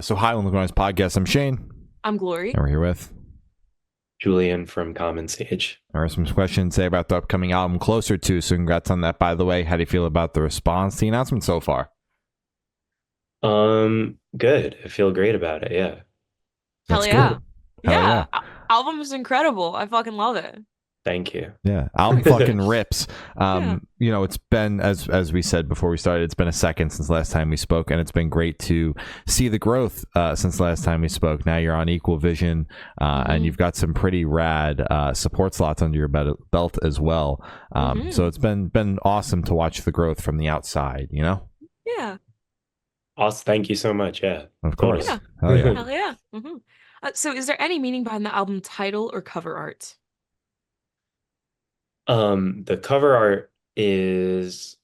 So, hi, on the Noise Podcast. I'm Shane, I'm and Glory. we're here with. Julian from Common Sage. There are some questions to say about the upcoming album Closer To. So, congrats on that, by the way. How do you feel about the response to the announcement so far? Good. I feel great about it. Yeah. Hell That's good. yeah. Hell yeah. Yeah. Album is incredible. I fucking love it. Thank you. Yeah. Album fucking rips. Yeah. It's been, as we said before we started, it's been a second since last time we spoke, and it's been great to see the growth since last time we spoke. Now you're on Equal Vision, and you've got some pretty rad support slots under your belt as well. So it's been awesome to watch the growth from the outside, Yeah. Awesome. Thank you so much. Yeah. Of course. Yeah. Hell yeah. Hell yeah. So is there any meaning behind the album title or cover art? The cover art is,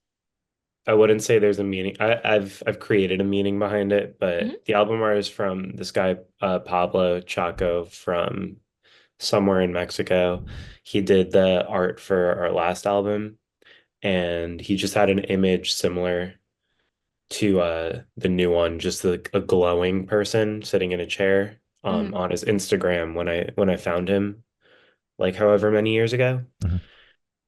I wouldn't say there's a meaning. I've created a meaning behind it, hmm but the album art is from this guy, Pablo Chaco from somewhere in Mexico. He did the art for our last album, and he just had an image similar to the new one, just like a glowing person sitting in a chair hmm on his Instagram when I found him like however many years ago. Mhm.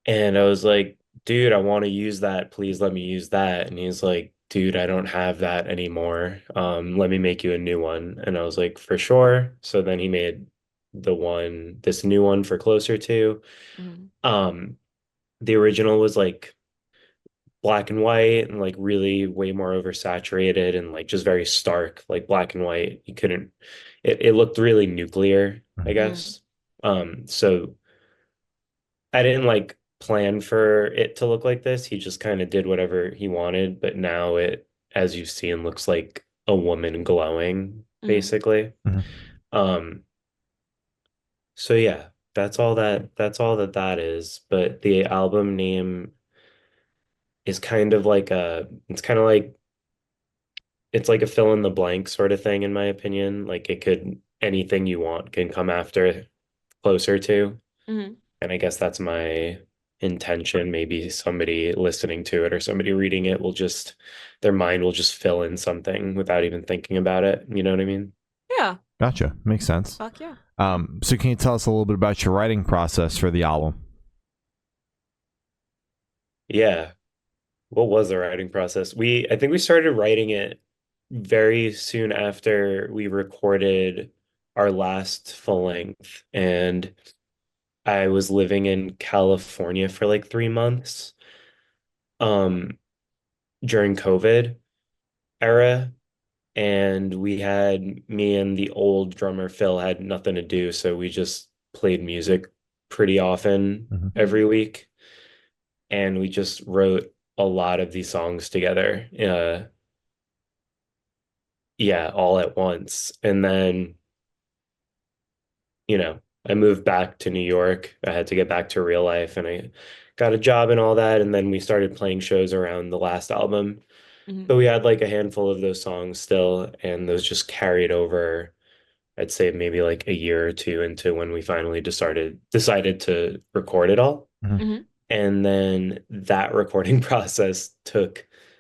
And I was like, dude, I want to use that. Please let me use that. And he's like, dude, I don't have that anymore. Let me make you a new one. And I was like, for sure. So then he made this new one for Closer To. hmm Um, the original was like black and white and like really way more oversaturated and like just very stark, like black and white. You couldn't, it looked really nuclear, I Mhm. guess. So I didn't like plan for it to look like this. He just kind of did whatever he wanted, but now it, as you've seen, looks like a woman glowing, hmm basically. Mhm. Um, so yeah, that's all that is. But the album name is kind of like it's kind of like it's like a fill in the blank sort of thing, in my opinion. Like it could anything you want can come after Closer To. hmm And I guess that's my intention. Maybe somebody listening to it or somebody reading it will just, their mind will just fill in something without even thinking about it. You know what I mean? Yeah. Gotcha. Makes sense. Fuck yeah. So can you tell us a little bit about your writing process for the album? Yeah. What was the writing process? I think we started writing it very soon after we recorded our last full length. And I was living in California for like 3 months um during COVID era. And me and the old drummer Phil had nothing to do, so we just played music pretty often Mhm. hmm every week. And we just wrote a lot of these songs together. Yeah, all at once. And then I moved back to New York. I had to get back to real life and I got a job and all that. And then we started playing shows around the last album. hmm But we had like a handful of those songs still, and those just carried over, I'd say maybe like a year or two into when we finally decided to record it all. Mhm. hmm And then that recording process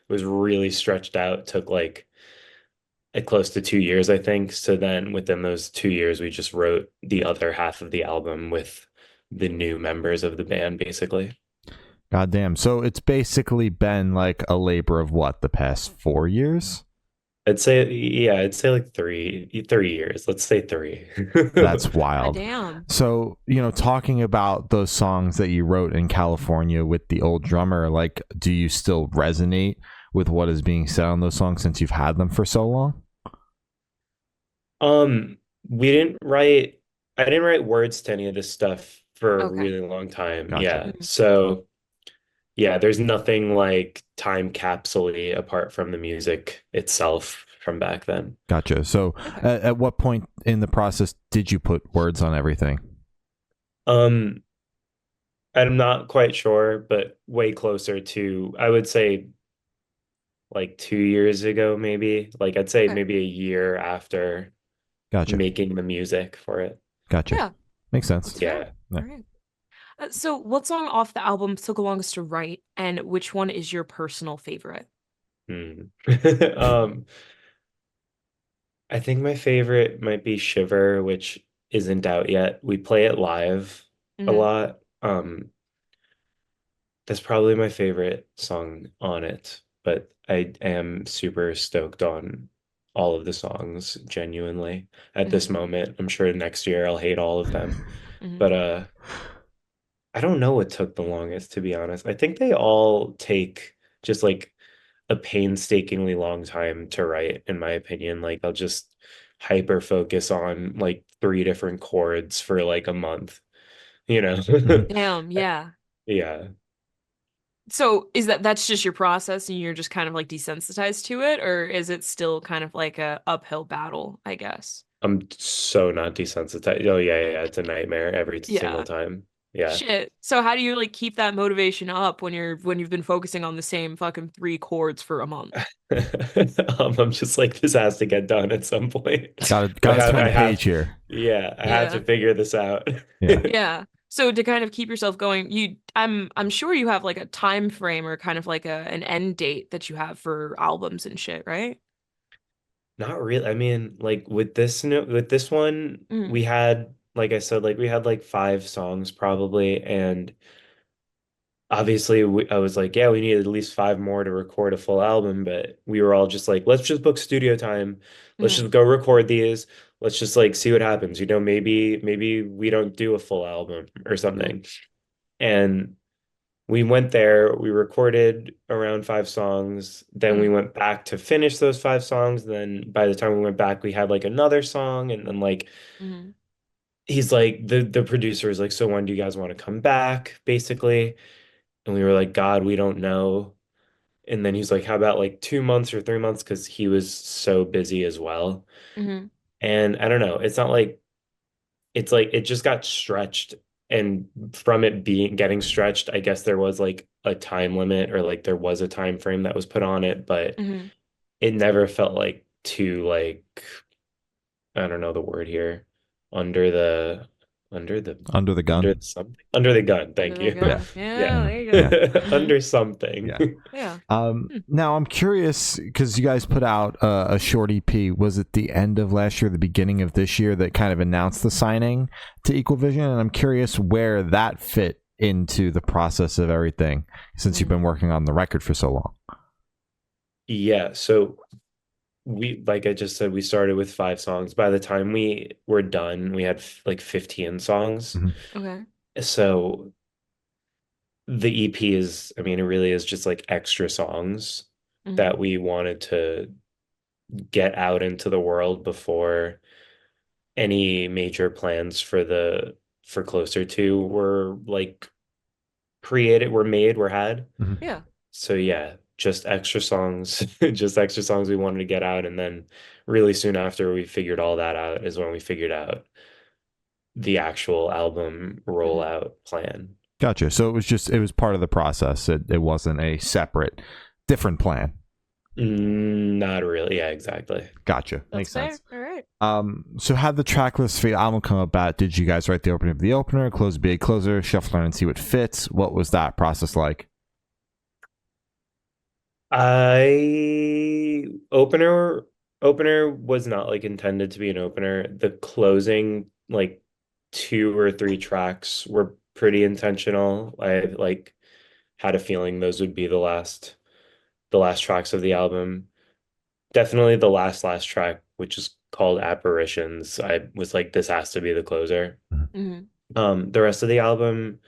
was really stretched out, took like close to 2 years, I think. So then within those 2 years, we just wrote the other half of the album with the new members of the band, basically. God damn. So it's basically been like a labor of what, the past 4 years? I'd say like 3 years. Let's say three. That's God wild. damn. So, talking about those songs that you wrote in California with the old drummer, like, do you still resonate with what is being said on those songs since you've had them for so long? Um, we didn't write, I didn't write words to any of this stuff for a Okay. really long time. Gotcha. Yeah. So yeah, there's nothing like time capsule apart from the music itself from back then. Gotcha. So, Okay. at what point in the process did you put words on everything? Um, I'm not quite sure, but way closer to, I would say like 2 years ago, maybe. Like I'd say Okay. maybe a year after Gotcha. making the music for it. Gotcha. Yeah. Makes sense. That's fair. Yeah. Yeah. All right. So what song off the album took the longest to write, and which one is your personal favorite? Hmm. Um, I think my favorite might be Shiver, which isn't out yet. We play it live a Hmm. lot. That's probably my favorite song on it, but I am super stoked on all of the songs, genuinely, at this Hmm. moment. I'm sure next year I'll hate all of them. Hmm. But I don't know what took the longest, to be honest. I think they all take just like a painstakingly long time to write, in my opinion. Like I'll just hyper focus on like three different chords for like a month, you know? Mhm. Damn, yeah. Yeah. So is that's just your process and you're just kind of like desensitized to it, or is it still kind of like a uphill battle, I guess? I'm so not desensitized. Oh yeah. It's a nightmare every single Yeah. time. Yeah. Shit. So how do you like keep that motivation up when you've been focusing on the same fucking three chords for a month? I'm just like this has to get done at some point. Gotta turn the page here. Yeah, I have to Yeah. figure this out. Yeah. Yeah. So to kind of keep yourself going, I'm sure you have like a time frame or kind of like an end date that you have for albums and shit, right? Not really. I mean, like with this no with this one, Mm. we had, like I said, like we had like five songs probably, and obviously I was like, yeah, we need at least five more to record a full album, but we were all just like, let's just book studio time. Let's Mm. just go record these. Let's just like see what happens. Maybe we don't do a full album or Mm. something. And we went there, we recorded around five songs, then we Mm. went back to finish those five songs. Then by the time we went back, we had like another song, and then like Mm. he's like the producer is like, so when do you guys want to come back, basically? And we were like, God, we don't know. And then he's like, how about like 2 months or 3 months? Because he was so busy as well. Mm. And I don't know, it's not like it's like it just got stretched. And from it being getting stretched, I guess there was like a time limit, or like there was a time frame that was put on it, but Mm. it never felt like too like, I don't know the word here, under the under the Under the under gun. something, under the gun. Under Thank the you. Yeah. gun. Yeah, Yeah. there you Yeah. go. Hmm. Under something. Yeah. Yeah. Hmm. Now I'm curious because you guys put out a short EP. Was it the end of last year, the beginning of this year that kind of announced the signing to Equal Vision? And I'm curious where that fit into the process of everything since you've Mm. been working on the record for so long. Yeah, so we, like I just said, we started with five songs. By the time we were done, we had like 15 songs. Mhm. Okay. So the EP is, I mean, it really is just like extra songs Mm. that we wanted to get out into the world before any major plans for the for Closer to were like created, were made, were had. Mhm. Yeah. So yeah, just extra songs, just extra songs we wanted to get out, and then really soon after we figured all that out is when we figured out the actual album Mm. rollout plan. Gotcha. So it was part of the process. It wasn't a separate, different plan. Not really. Yeah, exactly. Gotcha. That's Makes fair. sense. All right. So how the track list for the album come about? Did you guys write the opener of the opener, close be a closer, shuffle and see what fits? What was that process like? I opener was not like intended to be an opener. The closing like two or three tracks were pretty intentional. I like had a feeling those would be the last tracks of the album. Definitely the last track, which is called Apparitions. I was like, this has to be the closer. Mm. The rest of the album,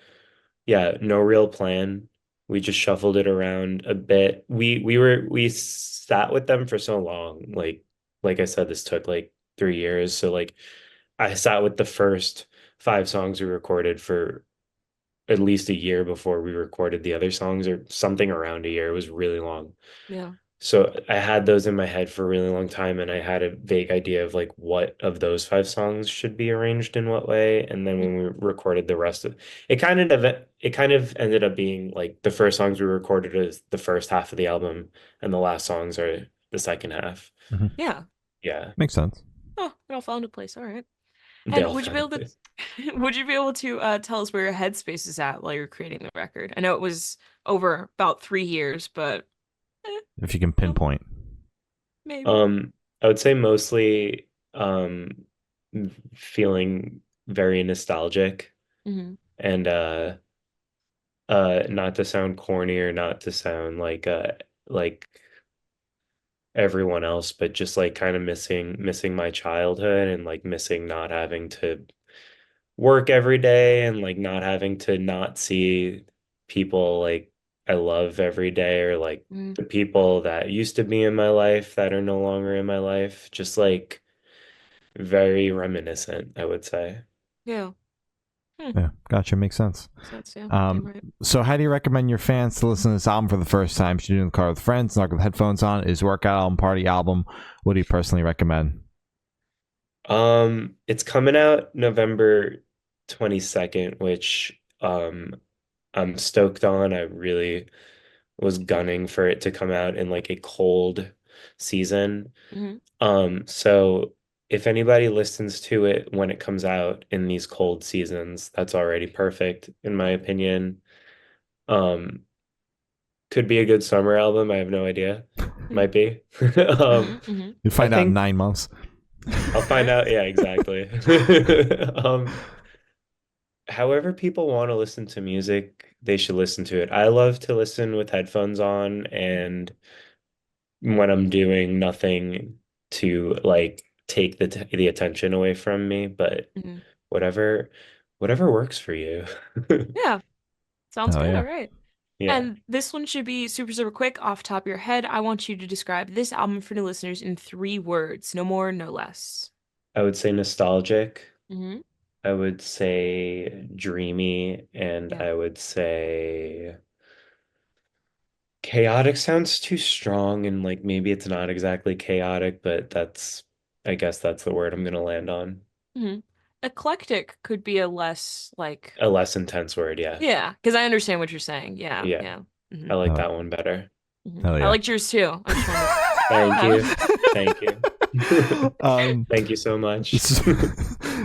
yeah, no real plan. We just shuffled it around a bit. We sat with them for so long. Like I said, this took like 3 years. So like I sat with the first five songs we recorded for at least a year before we recorded the other songs, or something around a year. It was really long. Yeah. So I had those in my head for a really long time, and I had a vague idea of like what of those five songs should be arranged in what way. And then when we recorded the rest of it kind of ended up being like the first songs we recorded is the first half of the album, and the last songs are the second half. Mhm. Yeah. Yeah, Makes sense. Oh, it all fell into place. All right. they And all would you be found a able to place. would you be able to tell us where your headspace is at while you're creating the record? I know it was over about 3 years, but eh, If you can no, pinpoint. maybe. Um, I would say mostly feeling very nostalgic Hmm. and not to sound corny or not to sound like everyone else, but just like kind of missing my childhood and like missing not having to work every day and like not having to not see people like I love every day or like Hmm. the people that used to be in my life that are no longer in my life. Just like very reminiscent, I would say. Yeah. Hmm. Yeah, gotcha. Makes sense. Makes sense. Yeah. Damn Um, right. so how do you recommend your fans to listen to this album for the first time? Should you do it in the car with friends, not with headphones on? Is workout album, party album? What do you personally recommend? It's coming out November 22nd, which I'm stoked on. I really was gunning for it to come out in like a cold season. Hmm. So if anybody listens to it when it comes out in these cold seasons, that's already perfect in my opinion. Um, could be a good summer album. I have no idea. Might be. Hmm. Um, Hmm. You I find out in think 9 months. I'll find Right. out. Yeah, exactly. Um, however people want to listen to music, they should listen to it. I love to listen with headphones on and when I'm doing nothing to like take the attention away from me, but Hmm. whatever whatever works for you. Yeah. Sounds Oh good. All yeah. right. Yeah, And this one should be super, super quick off the top of your head. I want you to describe this album for new listeners in 3 words, no more, no less. I would say nostalgic. Hmm. I would say dreamy, and Yeah. I would say chaotic sounds too strong, and like maybe it's not exactly chaotic, but I guess that's the word I'm gonna land on. Hmm. Eclectic could be a less like, A less intense word, yeah. yeah, because I understand what you're saying. Yeah. Yeah, Yeah. Hmm. I like Oh, that one better. I yeah. liked yours too. I just wanted Thank to you. Thank you. um, Thank you so much. so,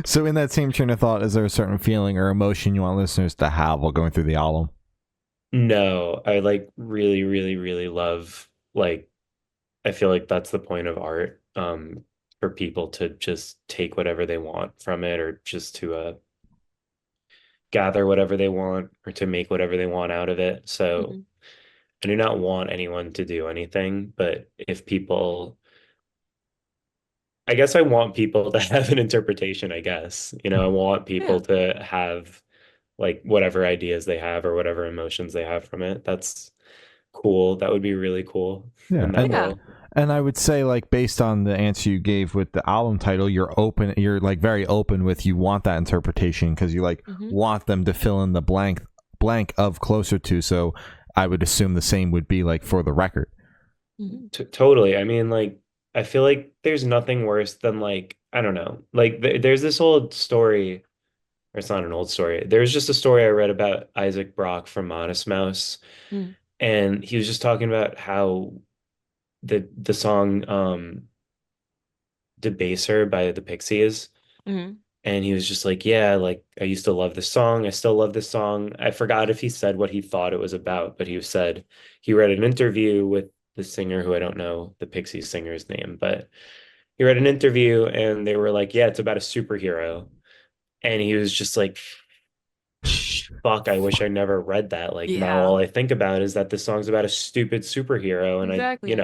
so in that same train of thought, is there a certain feeling or emotion you want listeners to have while going through the album? No, I like really, really, really love like I feel like that's the point of art, for people to just take whatever they want from it or just to gather whatever they want or to make whatever they want out of it. So Mhm. I do not want anyone to do anything, but if people I guess I want people to have an interpretation, I guess. You know, I want people Yeah. to have like whatever ideas they have or whatever emotions they have from it. That's cool. That would be really cool. Yeah, And that and Yeah. will, and I would say like based on the answer you gave with the album title, you're open. You're like very open with you want that interpretation because you like Hmm. want them to fill in the blank of closer to. So I would assume the same would be like for the record. Hmm. t totally. I mean, like, I feel like there's nothing worse than like, I don't know, like there's this old story, or it's not an old story. There's just a story I read about Isaac Brock from Modest Mouse, Hmm. and he was just talking about how the song Debaser by the Pixies. Hmm. And he was just like, yeah, like I used to love this song. I still love this song. I forgot if he said what he thought it was about, but he said he read an interview with the singer who I don't know the Pixies singer's name, but he read an interview and they were like, yeah, it's about a superhero. And he was just like, fuck, I wish I never read that. Like now Yeah. all I think about is that this song's about a stupid superhero. And Exactly.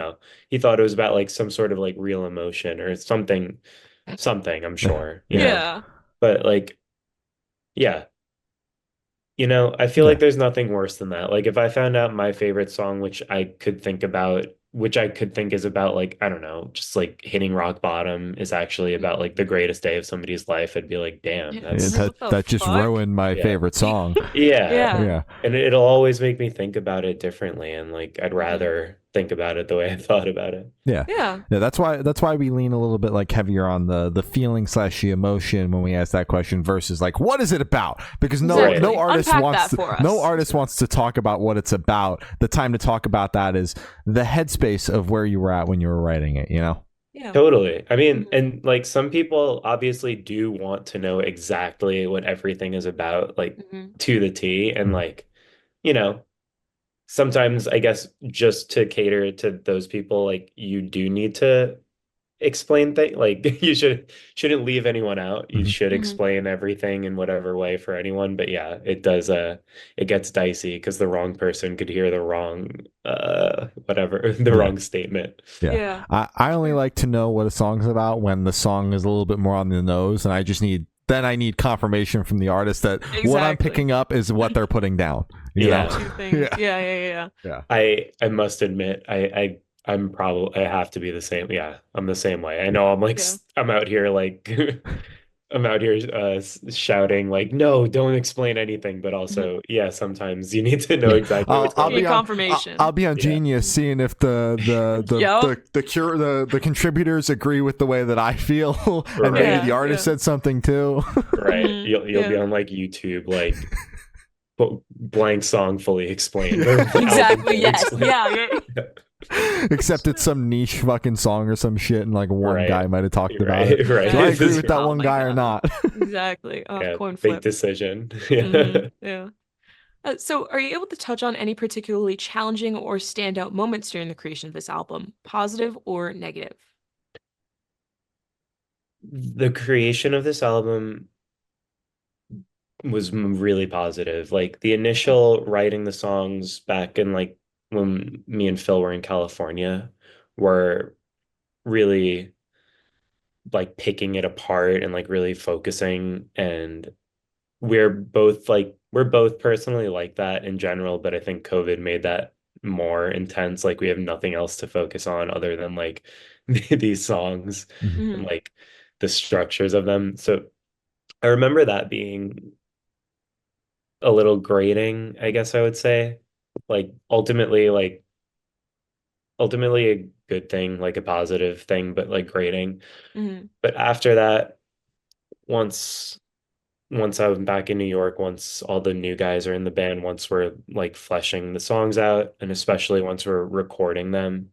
he thought it was about like some sort of like real emotion or something, I'm sure, Yeah, Yeah. but like, yeah. I feel yeah, like there's nothing worse than that. Like if I found out my favorite song, which I could think is about like, I don't know, just like hitting rock bottom is actually about Mhm. like the greatest day of somebody's life, I'd be like, damn, Yeah. yeah. that's That What the that just fuck? ruined my yeah. favorite song. Yeah. Yeah. Yeah. And it'll always make me think about it differently. And like I'd Hmm. rather think about it the way I thought about it. Yeah. Yeah. Yeah, that's why we lean a little bit like heavier on the feeling slash the emotion when we ask that question versus like what is it about? Because no Right. Exactly. artist Unpack wants that to, for no us. artist wants to talk about what it's about. The time to talk about that is the headspace of where you were at when you were writing it, you know? Yeah. Totally. I mean, Hmm. and like some people obviously do want to know exactly what everything is about, like Hmm. to the T. And like, you know, sometimes I guess just to cater to those people, like you do need to explain things like you shouldn't leave anyone out. You Mhm. should Mhm. explain everything in whatever way for anyone. But yeah, it does it gets dicey because the wrong person could hear the wrong whatever the Yeah. wrong statement. Yeah. Yeah. I only Sure. like to know what a song's about when the song is a little bit more on the nose, and I need confirmation from the artist that what I'm Exactly. picking up is what they're putting down. You Yeah. know? Two things. Yeah. Yeah. Yeah. I must admit I'm probably I have to be the same. Yeah, I'm the same way. I know I'm like Yeah. I'm out here like I'm out here shouting like no, don't explain anything, but Mhm. also yeah, sometimes you need to know Yeah. exactly what's You I'll going need be on. on I'll confirmation. be on Yeah. Genius seeing if Yup. the contributors agree with the way that I feel, and maybe Right. the artist said something too. Right. Mhm. You'll be Yeah. on like YouTube like blank song fully explained or album Exactly. fully Yes. explained. Yeah. Except it's some niche fucking song or some shit, and like one Right. guy might have talked about it. Right. Right. Do I Exactly. agree with that Oh one my guy or God. not? Exactly. Oh, Yeah, coin big flip. decision. Yeah. Yeah. So, are you able to touch on any particularly challenging or standout moments during the creation of this album, positive or negative? The creation of this album was really positive. Like the initial writing the songs back in like when me and Phil were in California were really like picking it apart and like really focusing and we're both personally like that in general, but I think COVID made that more intense. Like we have nothing else to focus on other than like these songs Mhm. and Hmm. like the structures of them. So I remember that being a little grating, I guess I would say. Like ultimately a good thing, like a positive thing, but like grating. Hmm. But after that, once once I'm back in New York, once all the new guys are in the band, once we're like fleshing the songs out, and especially once we're recording them,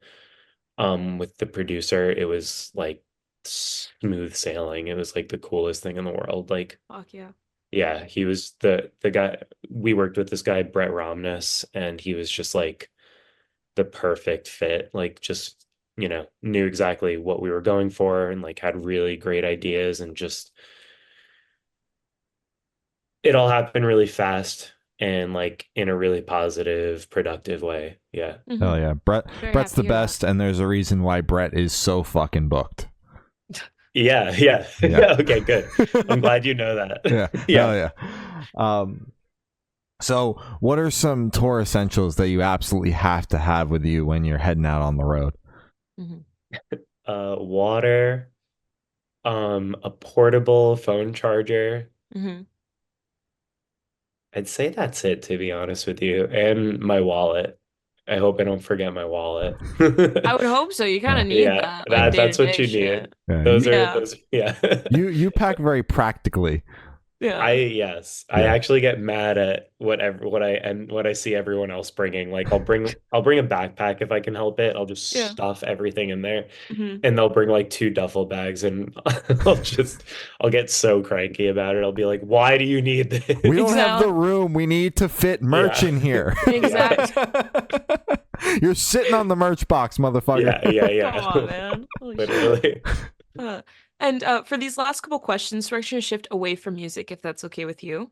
with the producer, it was like smooth sailing. It was like the coolest thing in the world. Like, Fuck yeah. yeah, he was the guy we worked with this guy, Brett Romness, and he was just like the perfect fit, like just, knew exactly what we were going for and like had really great ideas and just it all happened really fast and like in a really positive, productive way. Yeah. Hmm. Hell yeah, Very Brett's happy to the hear that. best, and there's a reason why Brett is so fucking booked. Yeah, yeah. Yeah. Yeah, okay, good. I'm glad you know that. Yeah, hell Yeah. yeah. So what are some tour essentials that you absolutely have to have with you when you're heading out on the road? Hmm. Water, a portable phone charger. Hmm. I'd say that's it, to be honest with you, and my wallet. I hope I don't forget my wallet. I would hope so. You kind Yeah, of need Yeah, that, like that day to that's what day you shit. need. yeah. Yeah. Yeah. You pack very practically. Yeah. Yes, I Yeah. actually get mad at what I see everyone else bringing. Like I'll bring a backpack if I can help it. I'll just Yeah. stuff everything in there, Hmm. and they'll bring like two duffel bags, and I'll get so cranky about it. I'll be like, "Why do you need We this?" don't have the Exactly. room. We need to fit merch Yeah, in here. yeah, Exactly. You're sitting on the merch box, motherfucker. Come yeah. on, man. Holy shit. Literally, Uh, and for these last couple questions, we're actually gonna shift away from music, if that's okay with you.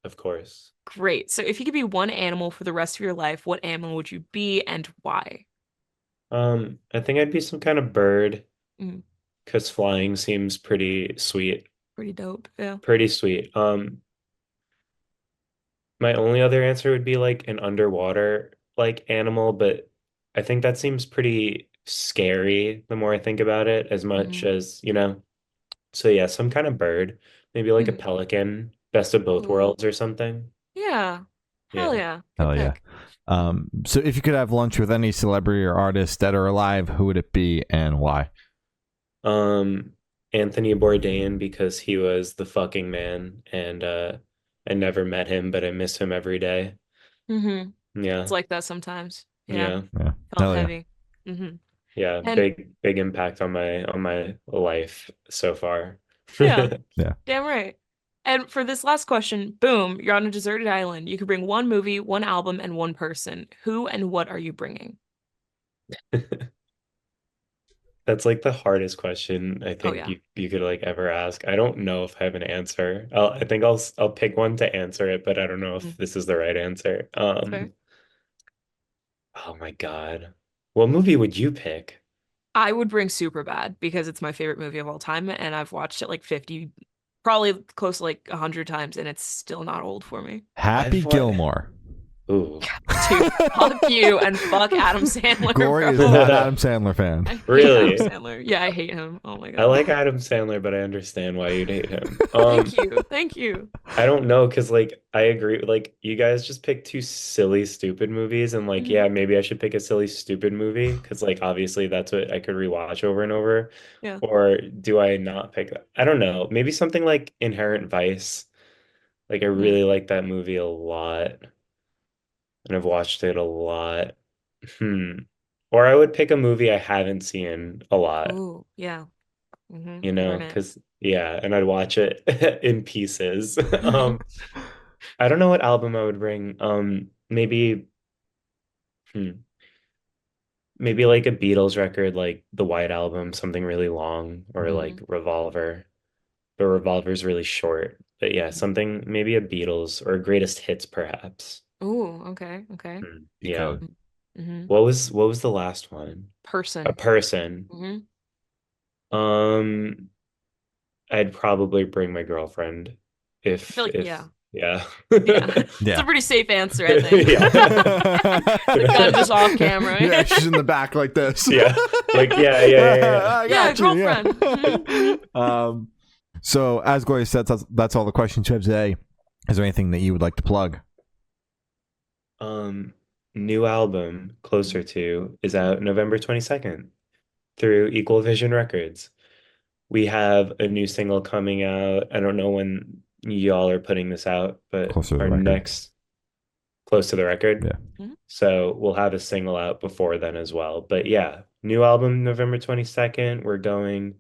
of course. Great. So if you could be one animal for the rest of your life, what animal would you be and why? I think I'd be some kind of bird Mm, because flying seems pretty sweet. pretty dope. Yeah. Pretty sweet. My only other answer would be like an underwater like animal, but I think that seems pretty scary the more I think about it, as much Hmm. as, So yeah, some kind of bird, maybe like a Hmm. pelican, best of both Ooh. worlds or something. Yeah. Hell Yeah. yeah. Good Hell yeah. pick. So if you could have lunch with any celebrity or artist, dead or alive, who would it be and why? Um, Anthony Bourdain because he was the fucking man and I never met him, but I miss him every day. Hmm. It's Yeah. like that sometimes. Yeah. Yeah. Yeah. Felt Hell yeah. heavy. Hmm. Yeah, And big impact on my life so far. yeah, Yeah. damn right. And for this last question, boom, you're on a deserted island. You could bring one movie, one album, and one person. Who and what are you bringing? That's like the hardest question I Oh think yeah. you could like ever ask. I don't know if I have an answer. I think I'll pick one to answer it, but I don't know if Mm, this is the right answer. that's fair. Oh my God. What movie would you pick? I would bring Super Bad because it's my favorite movie of all time, and I've watched it like 50, probably close to like 100 times, and it's still not old for me. Happy I've what? Gilmore. Ooh. Dude, fuck you and fuck Adam Sandler, Glory is bro. not an Adam Sandler fan. I hate Adam Really? Sandler. Yeah, I hate him. Oh my I God. like Adam Sandler, but I understand why you'd hate him. Thank you. Thank you. I don't know, because like I agree, like you guys just pick two silly, stupid movies, and like, Mhm. yeah, maybe I should pick a silly, stupid movie, because like obviously that's what I could rewatch over and over. Yeah. Or do I not pick that? I don't know. Maybe something like Inherent Vice. Like I Mm. really like that movie a lot, and I've watched it a lot. Hmm. Or I would pick a movie I haven't seen a lot, Ooh, yeah. Mm-hmm. you know, Burn it. because yeah, and I'd watch it in pieces. I don't know what album I would bring. Maybe, hmm, maybe like a Beatles record, like the White Album, something really long, or Mhm. like Mhm. Revolver. But Revolver's really short. But yeah, something maybe a Beatles or Greatest Hits, perhaps. Ooh, okay, okay. You Yeah. could. Mm-hmm. What was the last one? A Person. person. Mm-hmm. Um, I'd probably bring my girlfriend I feel like, if yeah. yeah. Yeah. It's a Yeah. pretty safe answer, I think. Yeah. Like kind of just off camera. Yeah, she's in the back like this. Yeah. Like yeah. I Yeah, got you, girlfriend. Mhm, mhm. So as Gloria said, that's all the questions you have today. Is there anything that you would like to plug? Um, New album Closer To is out November 22nd through Equal Vision Records. We have a new single coming out. I don't know when y'all are putting this out, but Closer to the our record. next close to the record. Yeah. Mhm. So we'll have a single out before then as well. But yeah, new album November 22nd. We're going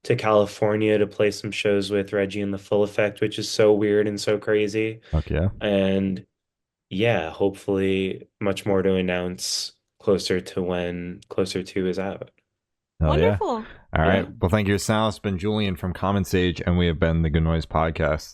to California to play some shows with Reggie and the Full Effect, which is so weird and so crazy. Fuck yeah. And yeah, hopefully much more to announce closer to when Closer To is out. Hell yeah. Wonderful. All right. Yeah. Well, thank you, Sal. It's been Julian from Common Sage, and we have been the Good Noise Podcast.